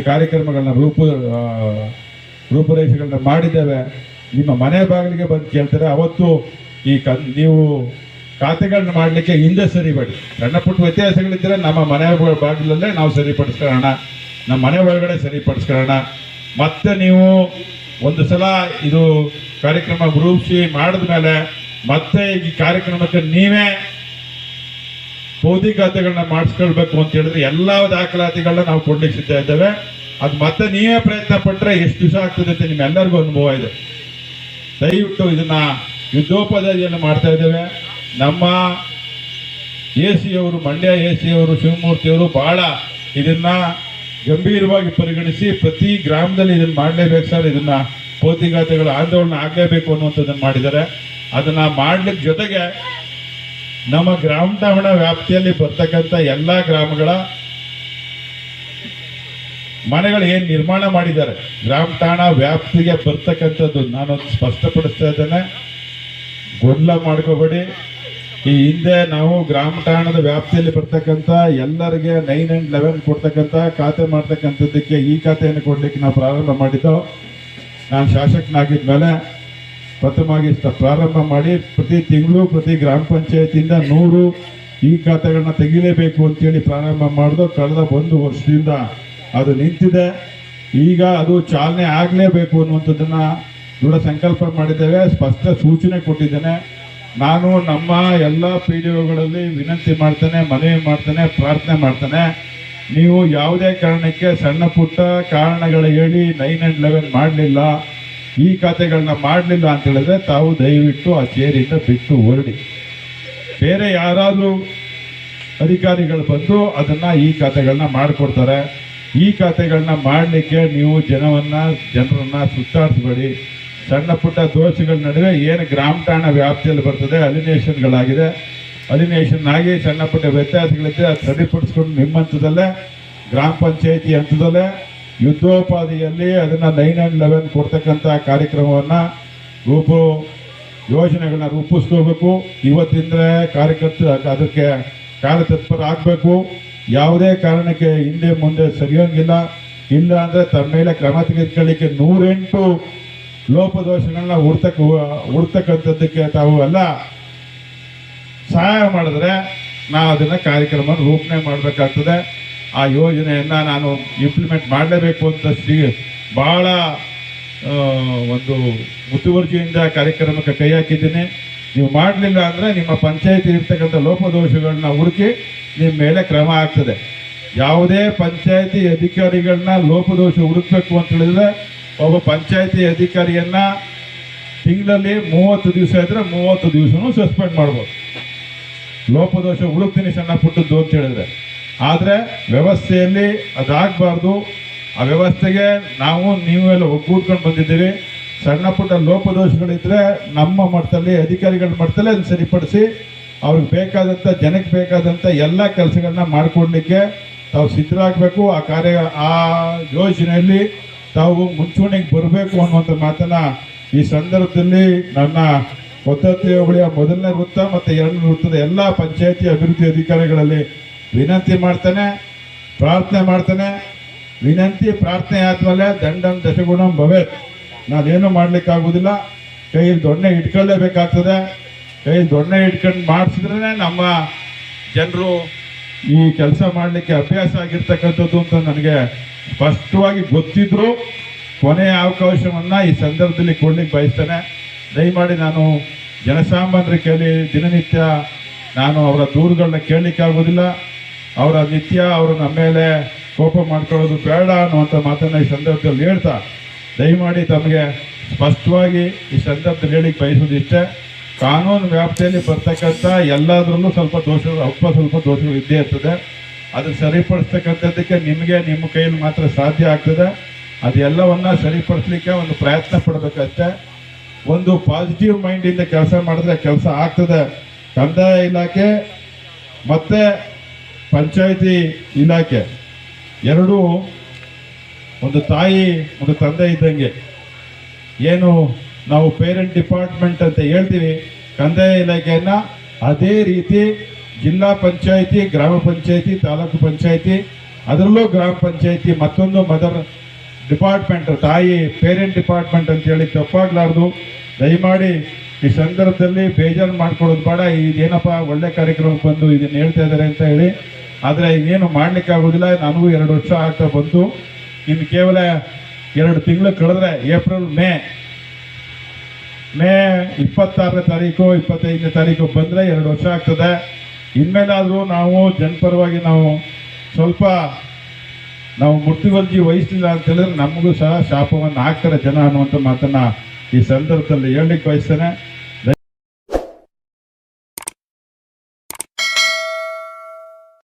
ಕಾರ್ಯಕ್ರಮಗಳನ್ನ ರೂಪುರೇಷೆಗಳನ್ನ ಮಾಡಿದ್ದೇವೆ. ನಿಮ್ಮ ಮನೆ ಬಾಗಿಲಿಗೆ ಬಂದು ಕೇಳ್ತಾರೆ. ಅವತ್ತು ನೀವು ಖಾತೆಗಳನ್ನ ಮಾಡಲಿಕ್ಕೆ ಹಿಂದೆ ಸರಿಬೇಡಿ. ಸಣ್ಣ ಪುಟ್ಟ ವ್ಯತ್ಯಾಸಗಳಿದ್ದರೆ ನಮ್ಮ ಮನೆ ಬಾಗಿಲಲ್ಲೇ ನಾವು ಸರಿಪಡಿಸ್ಕೊಳ್ಳೋಣ, ನಮ್ಮ ಮನೆ ಒಳಗಡೆ ಸರಿಪಡಿಸ್ಕೊಳ್ಳೋಣ. ಮತ್ತೆ ನೀವು ಒಂದು ಸಲ ಇದು ಕಾರ್ಯಕ್ರಮ ರೂಪಿಸಿ ಮಾಡಿದ ಮೇಲೆ ಮತ್ತೆ ಈ ಕಾರ್ಯಕ್ರಮಕ್ಕೆ ನೀವೇ ಖಾತೆಗಳನ್ನ ಮಾಡಿಸ್ಕೊಳ್ಬೇಕು ಅಂತ ಹೇಳಿದ್ರೆ ಎಲ್ಲ ದಾಖಲಾತಿಗಳನ್ನ ನಾವು ಕೊಡ್ಲಿಕ್ಕೆ ಸಿದ್ಧ ಇದ್ದೇವೆ. ಅದು ಮತ್ತೆ ನೀವೇ ಪ್ರಯತ್ನ ಪಟ್ಟರೆ ಎಷ್ಟು ದಿವಸ ಆಗ್ತದೆ ಅಂತ ನಿಮ್ಮೆಲ್ಲರಿಗೂ ಅನುಭವ ಇದೆ. ದಯವಿಟ್ಟು ಇದನ್ನ ಯುದ್ಧೋಪಾದಿಯಲ್ಲಿ ಮಾಡ್ತಾ ಇದ್ದೇವೆ. ನಮ್ಮ AC ಅವರು, ಮಂಡ್ಯ AC ಅವರು, ಶಿವಮೂರ್ತಿಯವರು ಬಹಳ ಇದನ್ನ ಗಂಭೀರವಾಗಿ ಪರಿಗಣಿಸಿ ಪ್ರತಿ ಗ್ರಾಮದಲ್ಲಿ ಇದನ್ನ ಮಾಡಲೇಬೇಕು ಸರ್, ಇದನ್ನ ಖಾತೆಗಳ ಆಂದೋಲನ ಆಗಲೇಬೇಕು ಅನ್ನುವಂಥದ್ದನ್ನು ಮಾಡಿದ್ದಾರೆ. ಅದನ್ನ ಮಾಡ್ಲಿಕ್ಕೆ ಜೊತೆಗೆ ನಮ್ಮ ಗ್ರಾಮ ಠಾಣ ವ್ಯಾಪ್ತಿಯಲ್ಲಿ ಬರ್ತಕ್ಕಂಥ ಎಲ್ಲ ಗ್ರಾಮಗಳ ಮನೆಗಳು ಏನು ನಿರ್ಮಾಣ ಮಾಡಿದ್ದಾರೆ ಗ್ರಾಮ ಠಾಣಾ ವ್ಯಾಪ್ತಿಗೆ ಬರ್ತಕ್ಕಂಥದ್ದು ನಾನು ಸ್ಪಷ್ಟಪಡಿಸ್ತಾ ಇದ್ದೇನೆ. ಗೊಂದಲ ಮಾಡ್ಕೋಬೇಡಿ. ಈ ಹಿಂದೆ ನಾವು ಗ್ರಾಮ ಠಾಣದ ವ್ಯಾಪ್ತಿಯಲ್ಲಿ ಬರ್ತಕ್ಕಂಥ ಎಲ್ಲರಿಗೆ 9 and 11 ಕೊಡ್ತಕ್ಕಂಥ ಖಾತೆ ಮಾಡ್ತಕ್ಕಂಥದ್ದಕ್ಕೆ ಈ ಖಾತೆಯನ್ನು ಕೊಡ್ಲಿಕ್ಕೆ ನಾವು ಪ್ರಾರಂಭ ಮಾಡಿದ್ದು. ನಾನು ಶಾಸಕನಾಗಿದ್ದ ಮೇಲೆ ಪ್ರಥಮವಾಗಿ ಪ್ರಾರಂಭ ಮಾಡಿ ಪ್ರತಿ ತಿಂಗಳು ಪ್ರತಿ ಗ್ರಾಮ ಪಂಚಾಯತಿಯಿಂದ 100 ಈ ಖಾತೆಗಳನ್ನ ತೆಗಿಲೇಬೇಕು ಅಂತೇಳಿ ಪ್ರಾರಂಭ ಮಾಡಿದ್ದು. ಕಳೆದ 1 ವರ್ಷದಿಂದ ಅದು ನಿಂತಿದೆ. ಈಗ ಅದು ಚಾಲನೆ ಆಗಲೇಬೇಕು ಅನ್ನುವಂಥದ್ದನ್ನ ದೃಢ ಸಂಕಲ್ಪ ಮಾಡಿದ್ದೇವೆ. ಸ್ಪಷ್ಟ ಸೂಚನೆ ಕೊಟ್ಟಿದ್ದೇನೆ. ನಾನು ನಮ್ಮ ಎಲ್ಲ PDOಗಳಲ್ಲಿ ವಿನಂತಿ ಮಾಡ್ತೇನೆ, ಮನವಿ ಮಾಡ್ತೇನೆ, ಪ್ರಾರ್ಥನೆ ಮಾಡ್ತೇನೆ. ನೀವು ಯಾವುದೇ ಕಾರಣಕ್ಕೆ ಸಣ್ಣ ಪುಟ್ಟ ಕಾರಣಗಳು ಹೇಳಿ 9 and 11 ಮಾಡಲಿಲ್ಲ, ಈ ಖಾತೆಗಳನ್ನ ಮಾಡಲಿಲ್ಲ ಅಂತ ಹೇಳಿದ್ರೆ ತಾವು ದಯವಿಟ್ಟು ಆ ಚೇರಿಂದ ಬಿಟ್ಟು ಹೊರಡಿ. ಬೇರೆ ಯಾರಾದರೂ ಅಧಿಕಾರಿಗಳು ಬಂದು ಅದನ್ನು ಈ ಖಾತೆಗಳನ್ನ ಮಾಡಿಕೊಡ್ತಾರೆ. ಈ ಖಾತೆಗಳನ್ನ ಮಾಡಲಿಕ್ಕೆ ನೀವು ಜನರನ್ನ ಸುತ್ತಾಡಿಸ್ಬೇಡಿ. ಸಣ್ಣ ಪುಟ್ಟ ದೋಷಗಳ ನಡುವೆ ಏನು ಗ್ರಾಮ ಠಾಣಾ ವ್ಯಾಪ್ತಿಯಲ್ಲಿ ಬರ್ತದೆ ಅಲಿನೇಷನ್ಗಳಾಗಿದೆ, ಅಲಿನೇಷನ್ ಆಗಿ ಸಣ್ಣ ಪುಟ್ಟ ವ್ಯತ್ಯಾಸಗಳಿದ್ದರೆ ಅದು ಸರಿಪಡಿಸ್ಕೊಂಡು ನಿಮ್ಮ ಹಂತದಲ್ಲೇ ಗ್ರಾಮ ಪಂಚಾಯತಿ ಹಂತದಲ್ಲೇ ಯುದ್ಧೋಪಾದಿಯಲ್ಲಿ ಅದನ್ನು 9 and 11 ಕೊಡ್ತಕ್ಕಂಥ ಕಾರ್ಯಕ್ರಮವನ್ನು ಯೋಜನೆಗಳನ್ನ ರೂಪಿಸ್ಕೋಬೇಕು. ಇವತ್ತಿಂದ ಕಾರ್ಯಕರ್ತರು ಅದಕ್ಕೆ ಕಾರ್ಯತತ್ಪರ ಆಗಬೇಕು. ಯಾವುದೇ ಕಾರಣಕ್ಕೆ ಹಿಂದೆ ಮುಂದೆ ಸರಿಯೋಂಗಿಲ್ಲ. ಇಲ್ಲ ಅಂದರೆ ತಮ್ಮ ಮೇಲೆ ಕ್ರಮ ತೆಗೆದುಕೊಳ್ಳಿಕ್ಕೆ 108 ಲೋಪದೋಷಗಳನ್ನ ಹುಡ್ತಕ್ಕಂಥದ್ದಕ್ಕೆ ತಾವು ಎಲ್ಲ ಸಹಾಯ ಮಾಡಿದ್ರೆ ನಾವು ಅದನ್ನು ಕಾರ್ಯಕ್ರಮ ರೂಪಣೆ ಮಾಡಬೇಕಾಗ್ತದೆ. ಆ ಯೋಜನೆಯನ್ನು ನಾನು ಇಂಪ್ಲಿಮೆಂಟ್ ಮಾಡಲೇಬೇಕು ಅಂತ ಭಾಳ ಒಂದು ಮುತುವರ್ಜಿಯಿಂದ ಕಾರ್ಯಕ್ರಮಕ್ಕೆ ಕೈ ಹಾಕಿದ್ದೀನಿ. ನೀವು ಮಾಡಲಿಲ್ಲ ಅಂದರೆ ನಿಮ್ಮ ಪಂಚಾಯತಿ ಇರ್ತಕ್ಕಂಥ ಲೋಪದೋಷಗಳನ್ನ ಹುಡುಕಿ ನಿಮ್ಮ ಮೇಲೆ ಕ್ರಮ ಆಗ್ತದೆ. ಯಾವುದೇ ಪಂಚಾಯತಿ ಅಧಿಕಾರಿಗಳನ್ನ ಲೋಪದೋಷ ಹುಡುಕಬೇಕು ಅಂತ ಹೇಳಿದ್ರೆ ಒಬ್ಬ ಪಂಚಾಯತಿ ಅಧಿಕಾರಿಯನ್ನ ತಿಂಗಳಲ್ಲಿ 30 ದಿವಸ ಇದ್ರೆ 30 ದಿವಸನೂ ಸಸ್ಪೆಂಡ್ ಮಾಡ್ಬೋದು. ಲೋಪದೋಷ ಹುಡುಕ್ತೀನಿ ಸಣ್ಣ ಪುಟ್ಟದ್ದು ಅಂತ ಹೇಳಿದ್ರೆ. ಆದರೆ ವ್ಯವಸ್ಥೆಯಲ್ಲಿ ಅದಾಗಬಾರ್ದು. ಆ ವ್ಯವಸ್ಥೆಗೆ ನೀವೆಲ್ಲ ಒಗ್ಗೂಡ್ಕೊಂಡು ಬಂದಿದ್ದೀವಿ. ಸಣ್ಣ ಪುಟ್ಟ ಲೋಪದೋಷಗಳಿದ್ದರೆ ನಮ್ಮ ಮಟ್ಟದಲ್ಲಿ ಅಧಿಕಾರಿಗಳ ಮಟ್ಟದಲ್ಲಿ ಅದನ್ನು ಸರಿಪಡಿಸಿ ಅವ್ರಿಗೆ ಬೇಕಾದಂಥ ಜನಕ್ಕೆ ಬೇಕಾದಂಥ ಎಲ್ಲ ಕೆಲಸಗಳನ್ನ ಮಾಡಿಕೊಡ್ಲಿಕ್ಕೆ ತಾವು ಸಿದ್ಧರಾಗಬೇಕು. ಆ ಯೋಜನೆಯಲ್ಲಿ ತಾವು ಮುಂಚೂಣಿಗೆ ಬರಬೇಕು ಅನ್ನುವಂಥ ಮಾತನ್ನು ಈ ಸಂದರ್ಭದಲ್ಲಿ ನನ್ನ ಪದ್ಧತಿ ಹೋಬಳಿಯ 1ನೇ ವೃತ್ತ ಮತ್ತು 2ನೇ ವೃತ್ತದ ಎಲ್ಲ ಪಂಚಾಯತಿ ಅಭಿವೃದ್ಧಿ ಅಧಿಕಾರಿಗಳಲ್ಲಿ ವಿನಂತಿ ಮಾಡ್ತಾನೆ, ಪ್ರಾರ್ಥನೆ ಮಾಡ್ತಾನೆ. ವಿನಂತಿ ಪ್ರಾರ್ಥನೆ ಆದಮೇಲೆ ದಂಡಂ ದಶಗುಣಂ ಭವೇತ್. ನಾನೇನು ಮಾಡಲಿಕ್ಕಾಗೋದಿಲ್ಲ. ಕೈಯಲ್ಲಿ ದೊಣ್ಣೆ ಇಟ್ಕೊಳ್ಳೇಬೇಕಾಗ್ತದೆ. ಕೈಯಲ್ಲಿ ದೊಣ್ಣೆ ಇಟ್ಕೊಂಡು ಮಾಡಿಸಿದ್ರೆ ನಮ್ಮ ಜನರು ಈ ಕೆಲಸ ಮಾಡಲಿಕ್ಕೆ ಅಭ್ಯಾಸ ಆಗಿರ್ತಕ್ಕಂಥದ್ದು ಅಂತ ನನಗೆ ಸ್ಪಷ್ಟವಾಗಿ ಗೊತ್ತಿದ್ರು ಕೊನೆಯ ಅವಕಾಶವನ್ನು ಈ ಸಂದರ್ಭದಲ್ಲಿ ಕೊಡ್ಲಿಕ್ಕೆ ಬಯಸ್ತೇನೆ. ದಯಮಾಡಿ ನಾನು ಜನಸಾಮಾನ್ಯರ ಕೇಳಿ ದಿನನಿತ್ಯ ನಾನು ಅವರ ದೂರುಗಳನ್ನ ಕೇಳಲಿಕ್ಕಾಗೋದಿಲ್ಲ. ಅವರ ನಿತ್ಯ ಅವರು ನಮ್ಮ ಮೇಲೆ ಕೋಪ ಮಾಡ್ಕೊಳ್ಳೋದು ಬೇಡ ಅನ್ನುವಂಥ ಮಾತನ್ನು ಈ ಸಂದರ್ಭದಲ್ಲಿ ಹೇಳ್ತಾ ದಯಮಾಡಿ ತಮಗೆ ಸ್ಪಷ್ಟವಾಗಿ ಈ ಸಂದರ್ಭದಲ್ಲಿ ಹೇಳಿಕ್ಕೆ ಬಯಸೋದು ಇಷ್ಟೇ. ಕಾನೂನು ವ್ಯಾಪ್ತಿಯಲ್ಲಿ ಬರ್ತಕ್ಕಂಥ ಎಲ್ಲದರಲ್ಲೂ ಸ್ವಲ್ಪ ದೋಷಗಳು ಇದ್ದೇ ಇರ್ತದೆ. ಅದನ್ನು ಸರಿಪಡಿಸ್ತಕ್ಕಂಥದ್ದಕ್ಕೆ ನಿಮ್ಮ ಕೈಯಲ್ಲಿ ಮಾತ್ರ ಸಾಧ್ಯ ಆಗ್ತದೆ. ಅದೆಲ್ಲವನ್ನ ಸರಿಪಡಿಸ್ಲಿಕ್ಕೆ ಒಂದು ಪ್ರಯತ್ನ ಪಡಬೇಕಷ್ಟೇ. ಒಂದು ಪಾಸಿಟಿವ್ ಮೈಂಡಿಂದ ಕೆಲಸ ಮಾಡಿದ್ರೆ ಕೆಲಸ ಆಗ್ತದೆ. ಕಂದಾಯ ಇಲಾಖೆ ಮತ್ತು ಪಂಚಾಯತಿ ಇಲಾಖೆ ಎರಡೂ ಒಂದು ತಾಯಿ ಒಂದು ತಂದೆ ಇದ್ದಂಗೆ. ಏನು ನಾವು ಪೇರೆಂಟ್ ಡಿಪಾರ್ಟ್ಮೆಂಟ್ ಅಂತ ಹೇಳ್ತೀವಿ, ಕಂದಾಯ ಇಲಾಖೆಯನ್ನು ಅದೇ ರೀತಿ ಜಿಲ್ಲಾ ಪಂಚಾಯತಿ, ಗ್ರಾಮ ಪಂಚಾಯತಿ, ತಾಲೂಕು ಪಂಚಾಯತಿ ಅದರಲ್ಲೂ ಗ್ರಾಮ ಪಂಚಾಯತಿ ಮತ್ತೊಂದು ಮದರ್ ಡಿಪಾರ್ಟ್ಮೆಂಟ್, ತಾಯಿ ಪೇರೆಂಟ್ ಡಿಪಾರ್ಟ್ಮೆಂಟ್ ಅಂತೇಳಿ ತಪ್ಪಾಗಲಾರ್ದು. ದಯಮಾಡಿ ಈ ಸಂದರ್ಭದಲ್ಲಿ ಬೇಜಾರು ಮಾಡ್ಕೊಳ್ಳೋದು ಬೇಡ. ಇದೇನಪ್ಪ ಒಳ್ಳೆ ಕಾರ್ಯಕ್ರಮಕ್ಕೆ ಬಂದು ಇದನ್ನು ಹೇಳ್ತಾ ಇದ್ದಾರೆ ಅಂತ ಹೇಳಿ, ಆದರೆ ಇನ್ನೇನು ಮಾಡಲಿಕ್ಕಾಗೋದಿಲ್ಲ. ನನಗೂ 2 ವರ್ಷ ಆಗ್ತಾ ಬಂತು. ಇನ್ನು ಕೇವಲ 2 ತಿಂಗಳು ಕಳೆದ್ರೆ ಏಪ್ರಿಲ್ ಮೇ 26ನೇ ತಾರೀಕು 25ನೇ ತಾರೀಕು ಬಂದರೆ 2 ವರ್ಷ ಆಗ್ತದೆ. ಇನ್ಮೇಲಾದರೂ ನಾವು ಜನಪರವಾಗಿ ಸ್ವಲ್ಪ ಮುತುವರ್ಜಿ ವಹಿಸಲಿಲ್ಲ ಅಂತ ಹೇಳಿದ್ರೆ ನಮಗೂ ಸಹ ಶಾಪವನ್ನು ಹಾಕ್ತಾರೆ ಜನ ಅನ್ನುವಂಥ ಮಾತನ್ನು ಈ ಸಂದರ್ಭದಲ್ಲಿ ಹೇಳಲಿಕ್ಕೆ ಬಯಸ್ತೇನೆ.